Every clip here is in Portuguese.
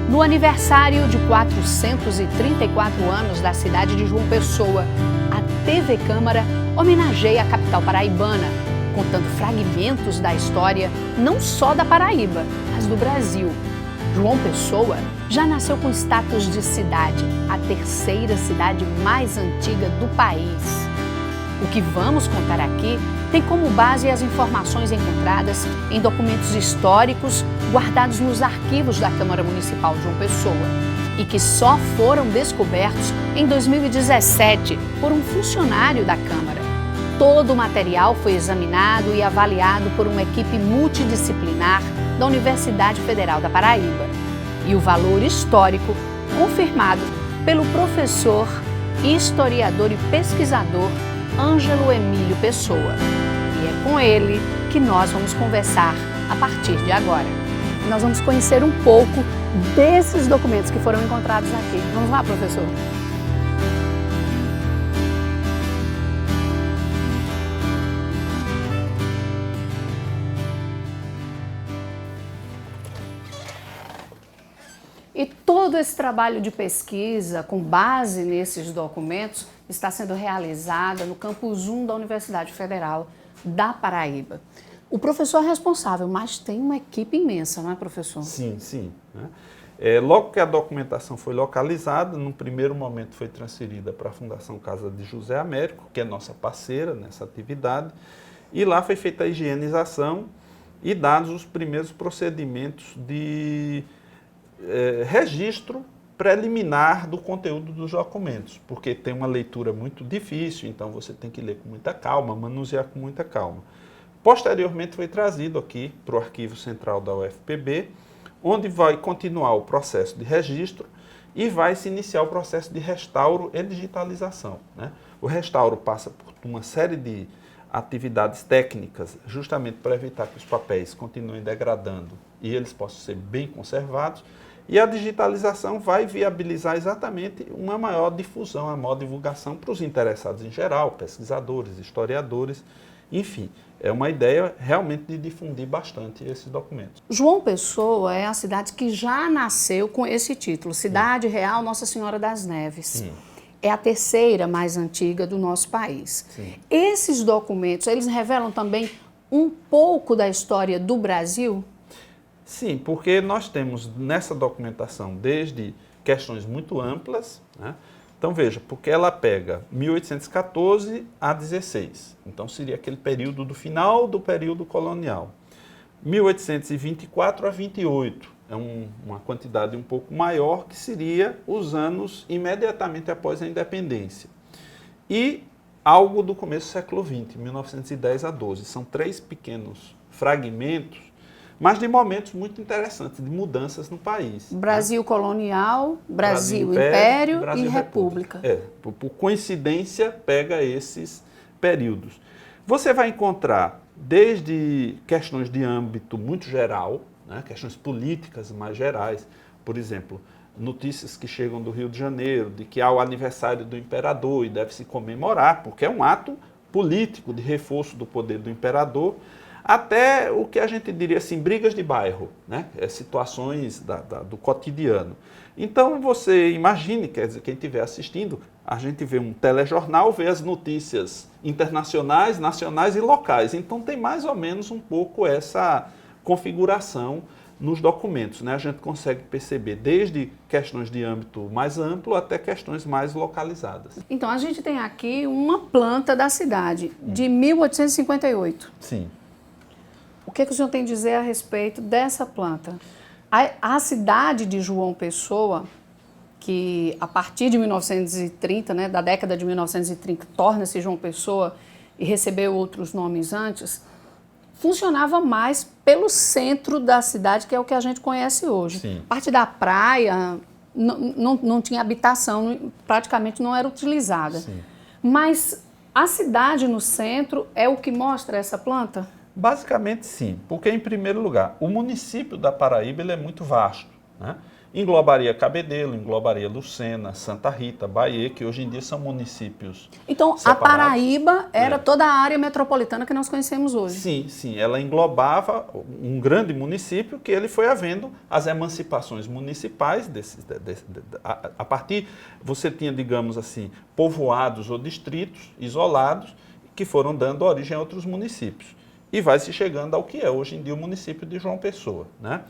No aniversário de 434 anos da cidade de João Pessoa, a TV Câmara homenageia a capital paraibana, contando fragmentos da história não só da Paraíba, mas do Brasil. João Pessoa já nasceu com status de cidade, a terceira cidade mais antiga do país. O que vamos contar aqui tem como base as informações encontradas em documentos históricos guardados nos arquivos da Câmara Municipal de João Pessoa e que só foram descobertos em 2017 por um funcionário da Câmara. Todo o material foi examinado e avaliado por uma equipe multidisciplinar da Universidade Federal da Paraíba. E o valor histórico confirmado pelo professor, historiador e pesquisador Ângelo Emílio Pessoa. E é com ele que nós vamos conversar a partir de agora. Nós vamos conhecer um pouco desses documentos que foram encontrados aqui. Vamos lá, professor? E todo esse trabalho de pesquisa, com base nesses documentos, está sendo realizada no Campus 1 da Universidade Federal da Paraíba. O professor é responsável, mas tem uma equipe imensa, não é, professor? Sim, sim. Logo que a documentação foi localizada, no primeiro momento foi transferida para a Fundação Casa de José Américo, que é nossa parceira nessa atividade, e lá foi feita a higienização e dados os primeiros procedimentos de registro preliminar do conteúdo dos documentos, porque tem uma leitura muito difícil, então você tem que ler com muita calma, manusear com muita calma. Posteriormente foi trazido aqui para o Arquivo Central da UFPB, onde vai continuar o processo de registro e vai se iniciar o processo de restauro e digitalização, né? O restauro passa por uma série de atividades técnicas, justamente para evitar que os papéis continuem degradando e eles possam ser bem conservados. E a digitalização vai viabilizar exatamente uma maior difusão, uma maior divulgação para os interessados em geral, pesquisadores, historiadores, enfim. É uma ideia realmente de difundir bastante esses documentos. João Pessoa é a cidade que já nasceu com esse título, Cidade Real Nossa Senhora das Neves. Sim. É a terceira mais antiga do nosso país. Sim. Esses documentos, eles revelam também um pouco da história do Brasil? Sim, porque nós temos nessa documentação desde questões muito amplas, né? Então veja, porque ela pega 1814 a 16, então seria aquele período do final do período colonial. 1824 a 28, é uma quantidade um pouco maior, que seria os anos imediatamente após a independência. E algo do começo do século XX, 1910 a 12, são 3 pequenos fragmentos, mas de momentos muito interessantes, de mudanças no país. Brasil colonial, Brasil Império Brasil e República. Por coincidência, pega esses períodos. Você vai encontrar desde questões de âmbito muito geral, né, questões políticas mais gerais, por exemplo, notícias que chegam do Rio de Janeiro, de que há o aniversário do imperador e deve-se comemorar, porque é um ato político de reforço do poder do imperador, até o que a gente diria assim, brigas de bairro, né? Situações do cotidiano. Então você imagine, quer dizer, quem estiver assistindo, a gente vê um telejornal, vê as notícias internacionais, nacionais e locais. Então tem mais ou menos um pouco essa configuração nos documentos, né? A gente consegue perceber desde questões de âmbito mais amplo até questões mais localizadas. Então a gente tem aqui uma planta da cidade, de 1858. Sim. O que o senhor tem a dizer a respeito dessa planta? A cidade de João Pessoa, que a partir de 1930, né, da década de 1930, torna-se João Pessoa e recebeu outros nomes antes, funcionava mais pelo centro da cidade, que é o que a gente conhece hoje. Sim. Parte da praia não tinha habitação, praticamente não era utilizada. Sim. Mas a cidade no centro é o que mostra essa planta? Basicamente sim, porque em primeiro lugar, o município da Paraíba ele é muito vasto, né? Englobaria Cabedelo, englobaria Lucena, Santa Rita, Bahia, que hoje em dia são municípios Então, separados. a Paraíba era toda a área metropolitana que nós conhecemos hoje. Sim, sim. Ela englobava um grande município que ele foi havendo as emancipações municipais. A partir, você tinha, digamos assim, povoados ou distritos isolados que foram dando origem a outros municípios. E vai se chegando ao que é hoje em dia o município de João Pessoa, né?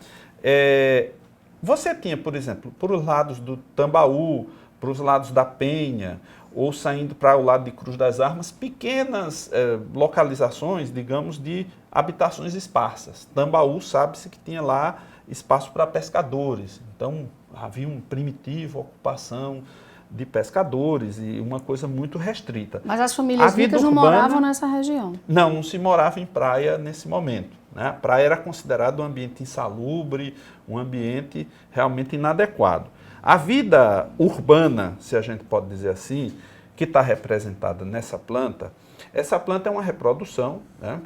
Você tinha, por exemplo, por os lados do Tambaú, para os lados da Penha, ou saindo para o lado de Cruz das Armas, pequenas localizações, digamos, de habitações esparsas. Tambaú, sabe-se que tinha lá espaço para pescadores, então havia uma primitiva ocupação de pescadores e uma coisa muito restrita. Mas as famílias ricas não moravam nessa região? Não se morava em praia nesse momento, né? A praia era considerada um ambiente insalubre, um ambiente realmente inadequado. A vida urbana, se a gente pode dizer assim, que está representada nessa planta, essa planta é uma reprodução, né,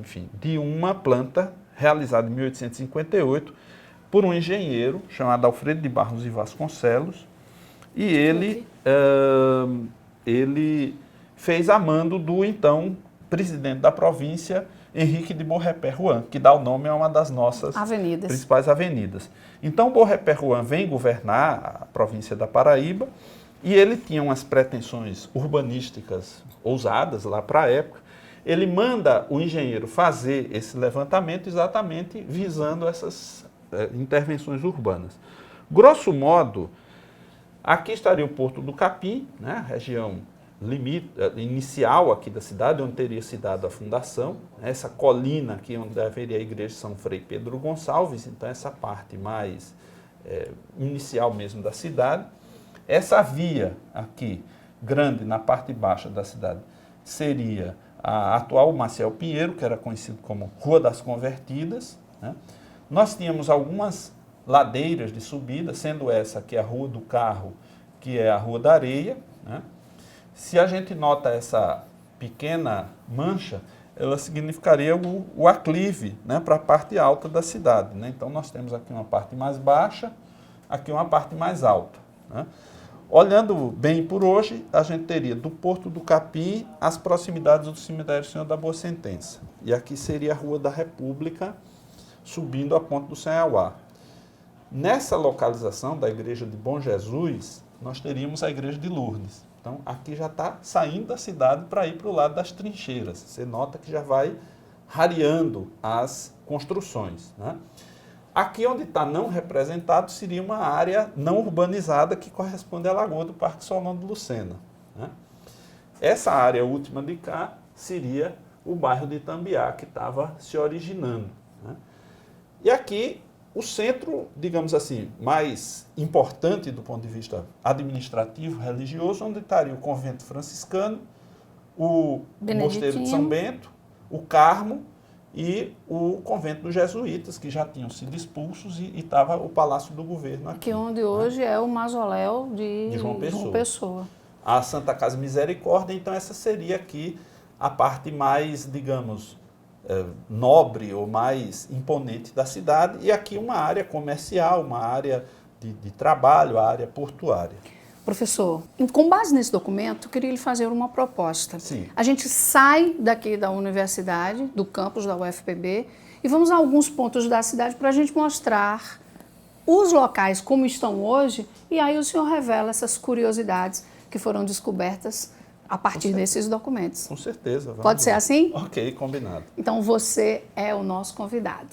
enfim, de uma planta realizada em 1858 por um engenheiro chamado Alfredo de Barros e Vasconcelos, e ele fez a mando do então presidente da província, Henrique de Beaurepaire-Juan, que dá o nome a uma das nossas principais avenidas. Então, Beaurepaire-Juan vem governar a província da Paraíba e ele tinha umas pretensões urbanísticas ousadas lá para a época. Ele manda o engenheiro fazer esse levantamento exatamente visando essas intervenções urbanas. Grosso modo, aqui estaria o Porto do Capim, né, região inicial aqui da cidade, onde teria se dado a fundação, essa colina aqui onde haveria a igreja de São Frei Pedro Gonçalves, então essa parte mais inicial mesmo da cidade. Essa via aqui, grande na parte baixa da cidade, seria a atual Maciel Pinheiro, que era conhecido como Rua das Convertidas, né? Nós tínhamos algumas ladeiras de subida, sendo essa aqui a Rua do Carro, que é a Rua da Areia, né? Se a gente nota essa pequena mancha, ela significaria o aclive, né, para a parte alta da cidade, né? Então, nós temos aqui uma parte mais baixa, aqui uma parte mais alta, né? Olhando bem por hoje, a gente teria do Porto do Capim as proximidades do cemitério Senhor da Boa Sentença. E aqui seria a Rua da República, subindo a Ponte do Sanhauá. Nessa localização da igreja de Bom Jesus, nós teríamos a igreja de Lourdes. Então, aqui já está saindo da cidade para ir para o lado das trincheiras. Você nota que já vai rareando as construções, né? Aqui onde está não representado seria uma área não urbanizada que corresponde à Lagoa do Parque Solano de Lucena, né? Essa área última de cá seria o bairro de Itambiá, que estava se originando, né? E aqui o centro, digamos assim, mais importante do ponto de vista administrativo, religioso, onde estaria o convento franciscano, o mosteiro de São Bento, o Carmo e o convento dos jesuítas, que já tinham sido expulsos, e estava o Palácio do Governo aqui. Que onde hoje é o mausoléu de João Pessoa. A Santa Casa Misericórdia, então essa seria aqui a parte mais, digamos, nobre ou mais imponente da cidade, e aqui uma área comercial, uma área de trabalho, a área portuária. Professor, com base nesse documento, eu queria lhe fazer uma proposta. Sim. A gente sai daqui da universidade, do campus da UFPB, e vamos a alguns pontos da cidade para a gente mostrar os locais como estão hoje, e aí o senhor revela essas curiosidades que foram descobertas a partir desses documentos. Com certeza. Pode ser assim? Ok, combinado. Então você é o nosso convidado.